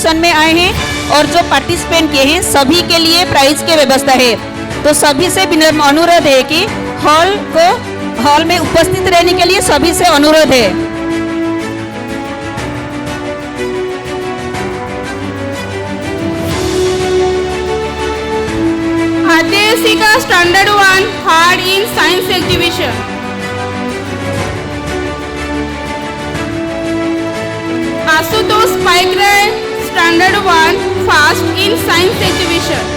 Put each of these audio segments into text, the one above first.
Competition में आए हैं और जो पार्टिसिपेंट किए हैं सभी के लिए प्राइज की व्यवस्था है। तो सभी से विनम्र अनुरोध है कि हॉल में उपस्थित रहने के लिए सभी से अनुरोध है। Adyasika standard 1 third in science exhibition. Ashutosh Paikaray standard 1 first in science exhibition.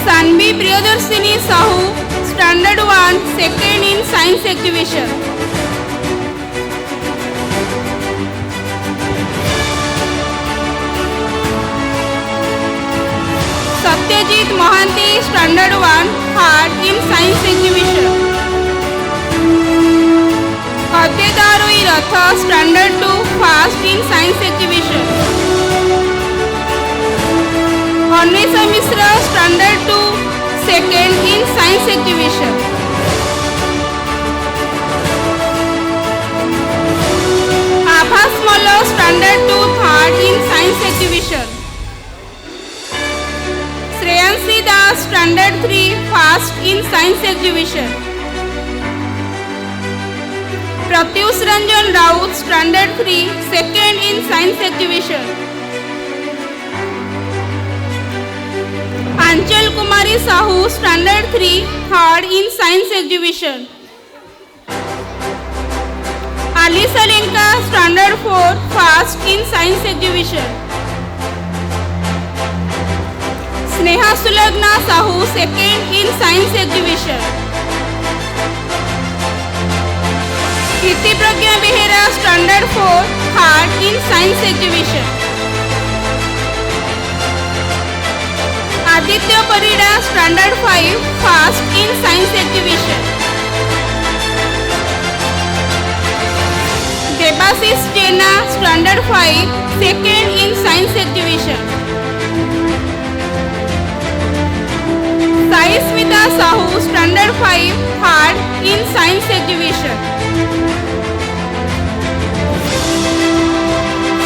Sanvi Priyadarshini Sahu standard 1 second in science exhibition. Satyajit Mohanty standard 1 third in science exhibition. Advaitarohi Rath standard 2 first in science exhibition. Anwesha Mishra standard 2 second in science exhibition. Abhas Malla standard 2 third in science exhibition. Shreyanshi Das standard 3 first in science exhibition. Pratyush Ranjan Rout standard 3 second in science exhibition. Anchal Kumari Sahu standard 3 third in science exhibition. Alisa Lenka standard 4 first in science exhibition. Sneha Sulagna Sahu second in science exhibition. Kirti Pragya Behera standard 4 third in science exhibition. Aditya Parida standard 5 first in science exhibition. Debashish Jena standard 5 second in science exhibition. Sai Smita Sahu standard 5 third in science exhibition.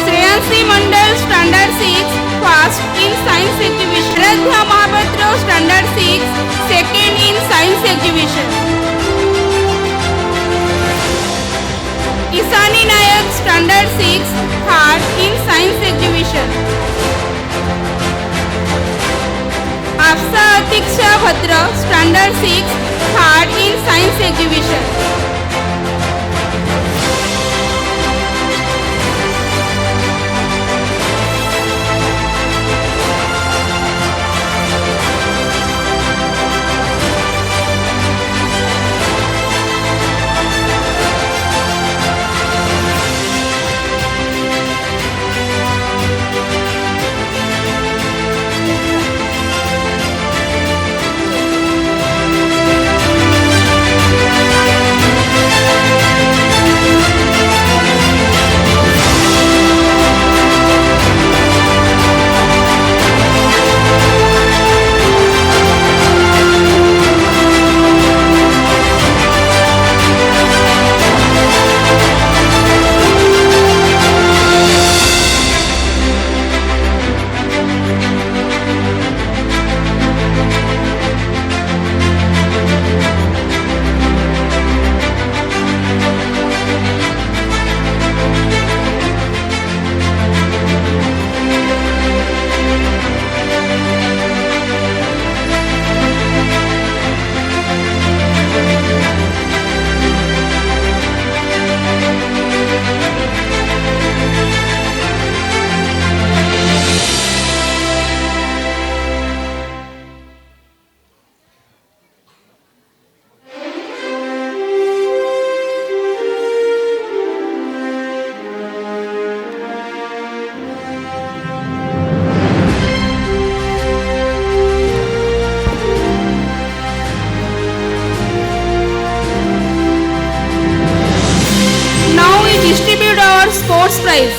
Shreyanshi Mandal standard 6 first in science exhibition. Aradhya Mohapatra standard 6 second in science exhibition. Ishani Nayak standard 6 third in science exhibition. Afsa Atiksha Bhadra standard 6 third in science exhibition. sports prize.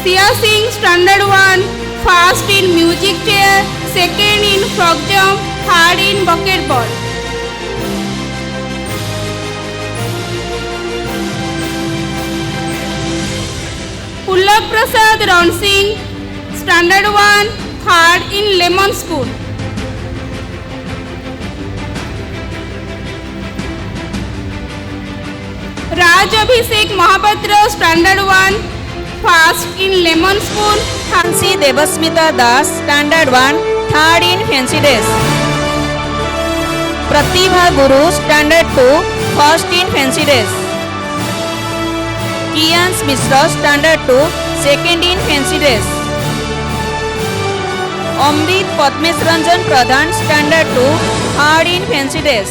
Sia Singh standard 1, first in music chair, second in frog jump, third in bucket ball. Prasad Ronsing, Standard 1, 3rd in Lemon School. Raj Abhishek Mahapatra, Standard 1, 1st in Lemon School. Hansi Devasmita Das, Standard 1, 3rd in Fancy Dress. Pratibha Guru, Standard 2, 1st in Fancy Dress. Kiyans Mishra, Standard 2, 2nd in Fancy Dress. Amrit Padmesh Ranjan Pradhan, Standard 2, 3rd in Fancy Dress.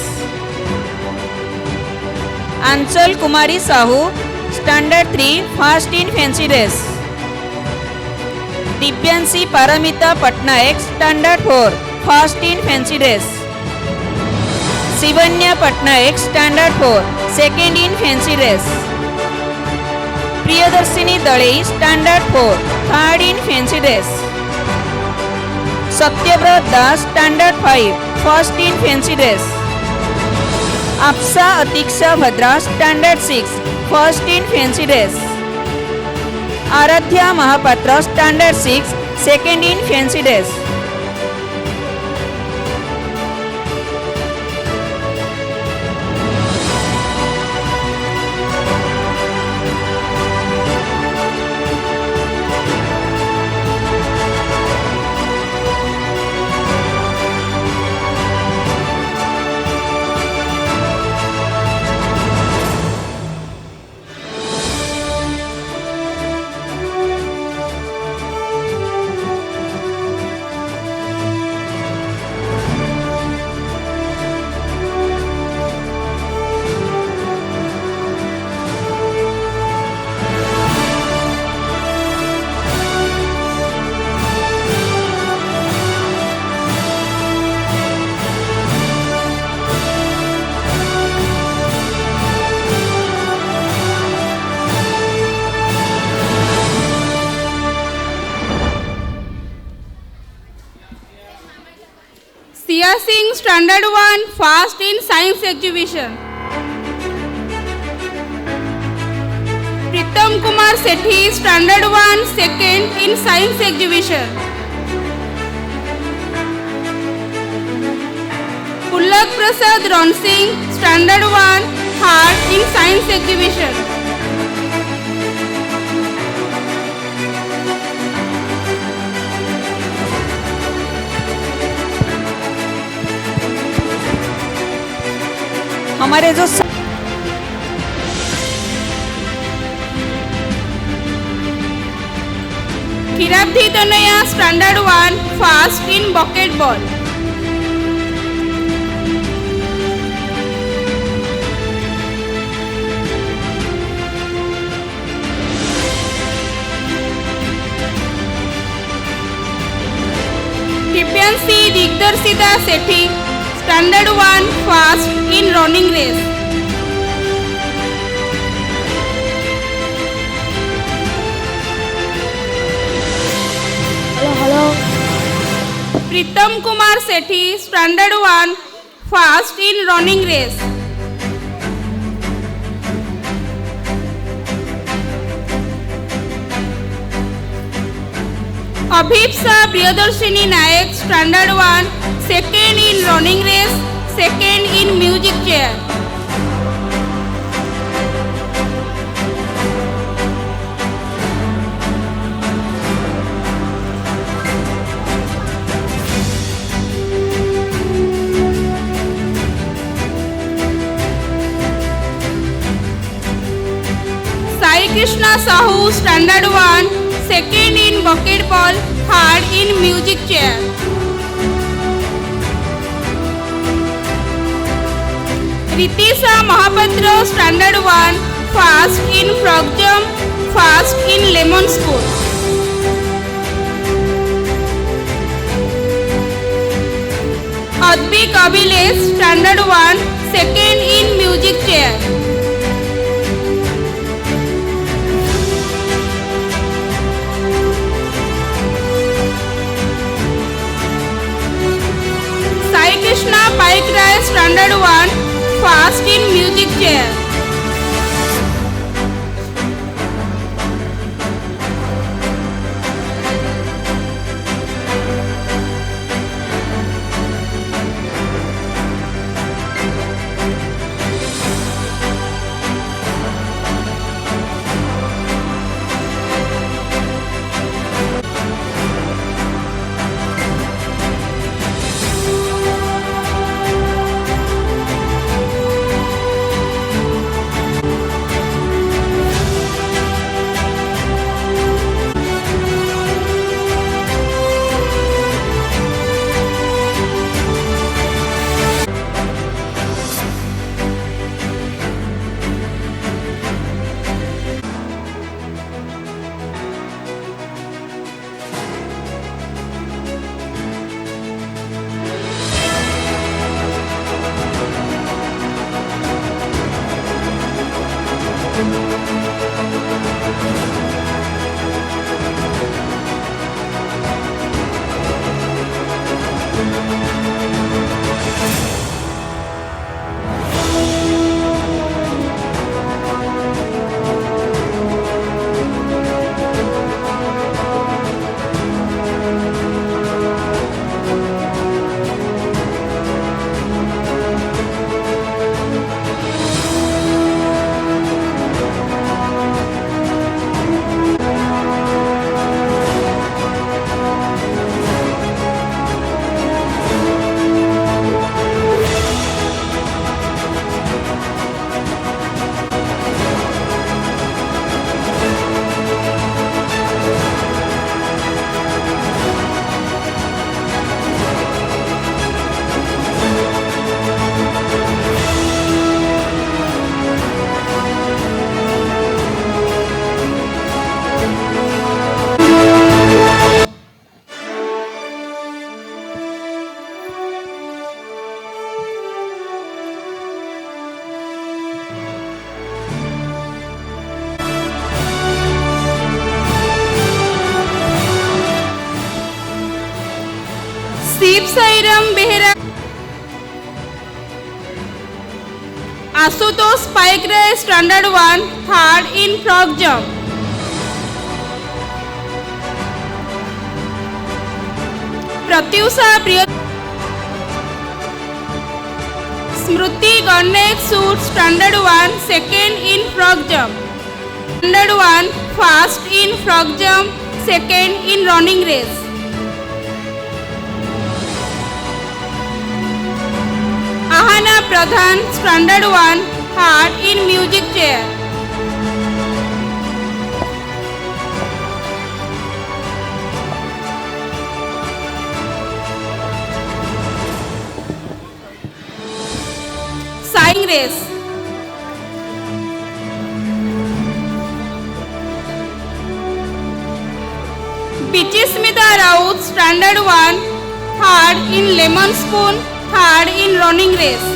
Anchal Kumari Sahu, Standard 3, 1st in Fancy Dress. Divyanshi Paramita Patnaik, Standard 4, 1st in Fancy Dress. Shivanya Patnaik, Standard 4, 2nd in Fancy Dress. Priyadarshini Dale, Standard 4, 3rd in Fancy Dress. Satyavrat Das, Standard 5, 1st in Fancy Dress. Apsa Atiksha Bhadra, Standard 6, 1st in Fancy Dress. Aradhya Mahapatra, Standard 6, 2nd in Fancy Dress. Sia Singh, Standard 1, 1st in Science Exhibition. Pritam Kumar Sethi, Standard 1, 2nd in Science Exhibition. Pullak Prasad Ronsing, Standard 1, 3rd in Science Exhibition. हमारे जो Kirabdhi Tanaya, Standard 1, 1st in Bucket Ball. Divyanshi Digdarshita Sethi, Standard 1, 1st in running race. Pritam Kumar Sethi, Standard 1, 1st in running race. Abhipsa Priyadarshini Nayak, Standard 1, 2nd in running race, 2nd in music chair. Sai Krishna Sahu, Standard 1, 2nd in bucket ball, 3rd in music chair. Ritisha Mahapatra, Standard 1, 1st in frog jump, 1st in lemon school. Advik Abhilesh, Standard 1, 2nd in music chair. Sai Krishna Paik Rai, Standard 1, 1st in music chair. Sairam Behera, Ashutosh Paikaray standard 1 third in frog jump, Pratyusha Priya, Smruti Ganesh सूट standard 1 second in frog jump, standard 1 first in frog jump, second in running race, Aahana Pradhan standard 1 third in music chair, साइंग race, Bichi Smita Rout standard 1 third in lemon spoon, third in running race,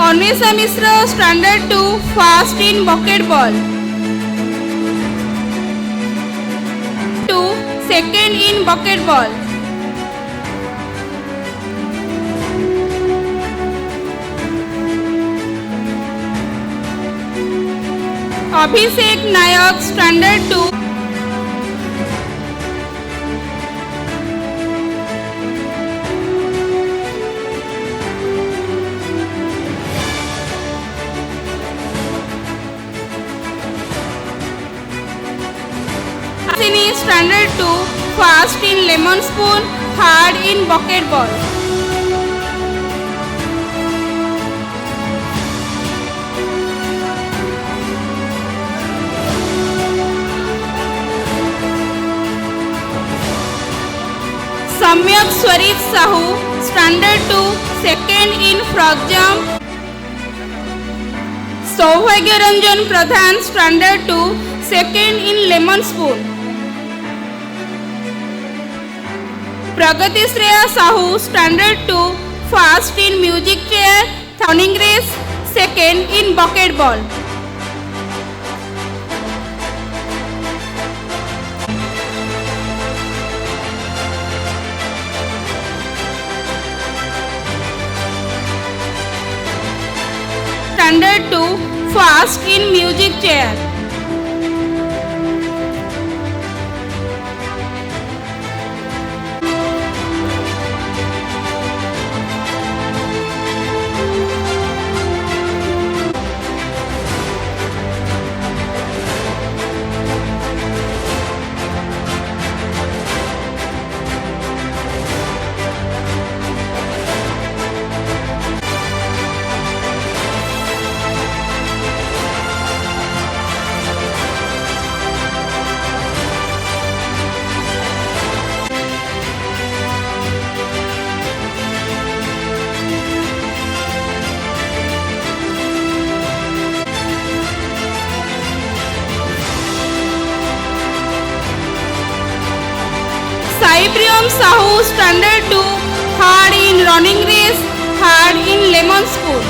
Anwesha Mishra standard 2 first in bucket ball, 2 second in bucket ball, Abhishek Nayak standard 2 standard 2 first in lemon spoon, third in bucket ball, Samyak Swarit Sahu standard 2 second in frog jump, Saubhagya Ranjan Pradhan standard 2 second in lemon spoon, Pragati Shreya Sahu standard 2 first in music chair, running race, second in bucket ball, standard 2 first in music chair, Saipriyam Sahu standard 2 third in running race, third in lemon spoon,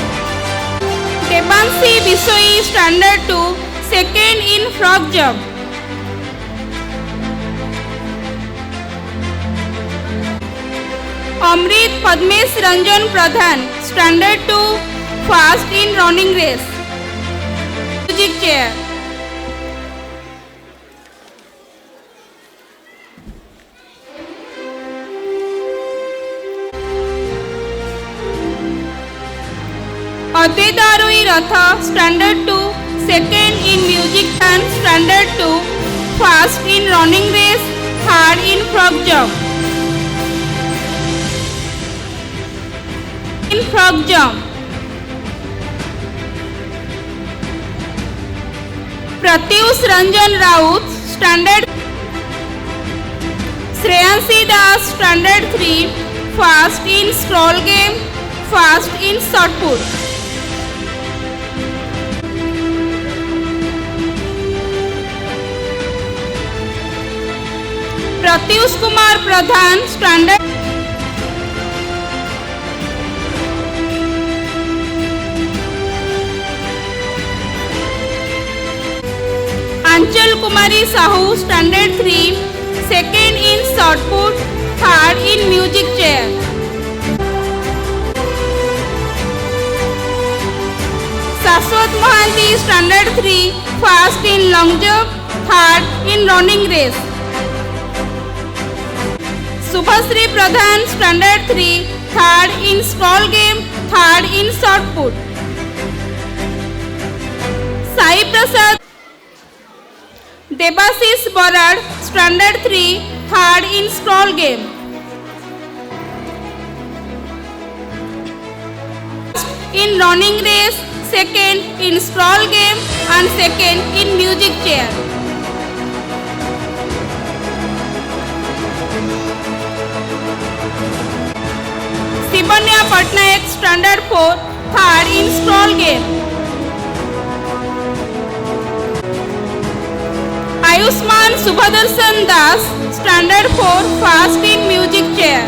Devanshi Bishoi standard 2 second in frog jump, Amrit Padmesh Ranjan Pradhan standard 2 first in running race, music chair, Advaitarohi Rath standard 2 second in music dance, standard 2 first in running race, third in frog jump, Pratyush Ranjan Rout standard, Shreyanshi Das standard 3 first in scroll game, first in shot put, Pratyush Kumar Pradhan standard Anchal Kumari Sahu standard 3 second in short put third in music chair Shashwat Mohanty standard 3 first in long jump third in running race Shubhashree Pradhan standard 3 third in scroll game third in short put Sai Prasad Debashish Barad standard 3 third in scroll game in running race second in scroll game and second in music chair Shivanya Pattnaik standard 4 third in scroll game Ayushman Subhadarshan Das standard 4 first in music chair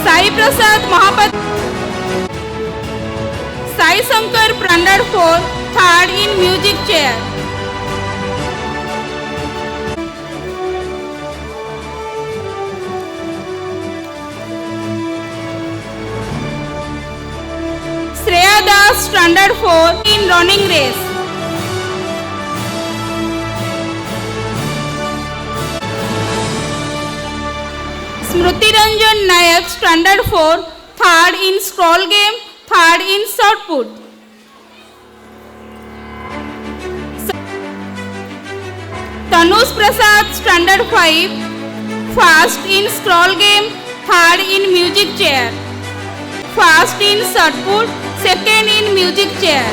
Sai Prasad Mohapatra Sai Shankar standard 4 third in music chair Shreya Das standard 4 in running race Smriti Ranjan Nayak standard 4 third in scroll game third in short put Tanush Prasad standard 5 first in scroll game third in music chair first in short put second in music chair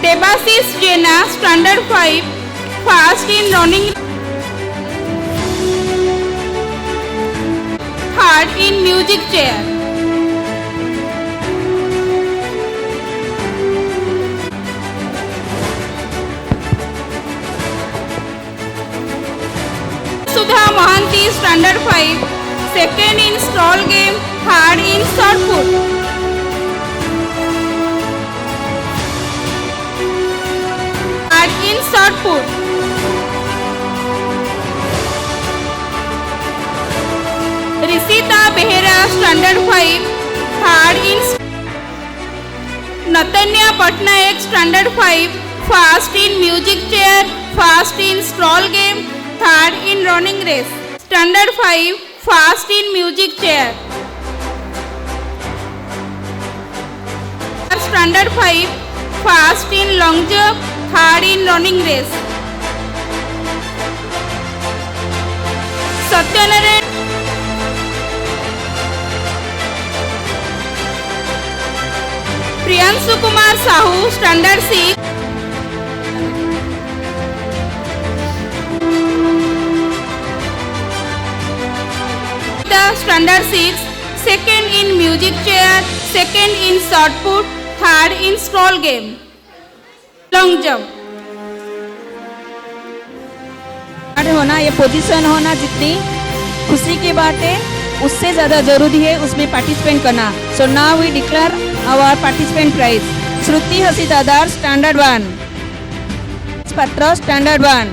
Debashish Jena standard 5 first in running third in music chair Sudha Mahanti standard 5 second in scroll game third in short put third in short put Rishita Behera standard 5 third in Natanya Pattnaik standard 5 first in music chair first in scroll game third in running race standard 5 first in music chair standard 5 first in long jump third in running race Satyanarayan Priyanshu Kumar Sahu standard 6 standard 6 second in music chair second in short put third in scroll game long jump होना ये position होना जितनी खुशी की बात है उससे ज़्यादा जरूरी है उसमें पार्टिसिपेट करना। So now we declare our participant prize. Shruti हसीदादार standard 1, Patra standard 1,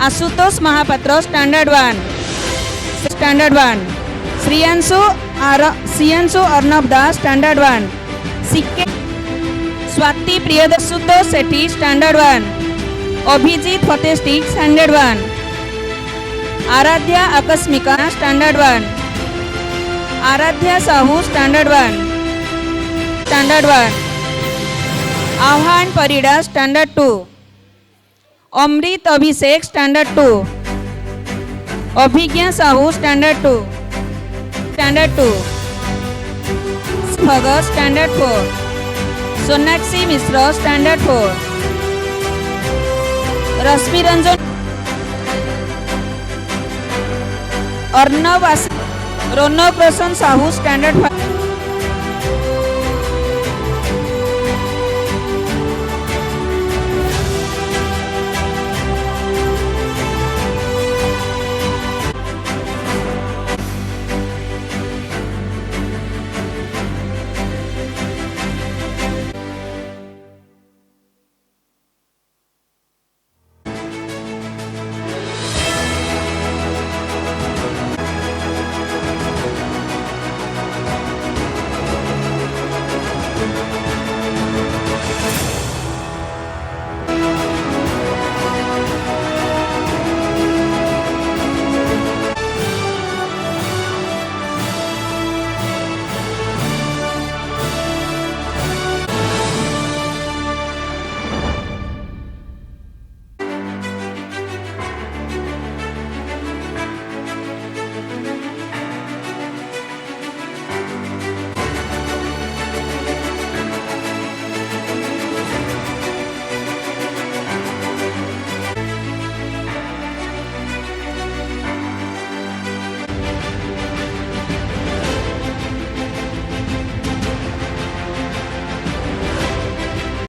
Ashutosh Mohapatra standard 1, Shriyanshu Arnav Das standard 1, सिक्के स्वाति प्रियदर्शुतो सेठी स्टैंडर्ड 1, अभिजीत फतेस्टिक स्टैंडर्ड 1, आराध्या आकस्मिका standard 1, Aradhya Sahu standard 1, Ahwan Parida standard 2, Amrit Abhishek standard 2, Abhigya Sahu standard 2, Bhagat standard 4, Sonakshi Mishra standard 4, Rashmi Ranjan Arnav Raunak Roshan Sahu standard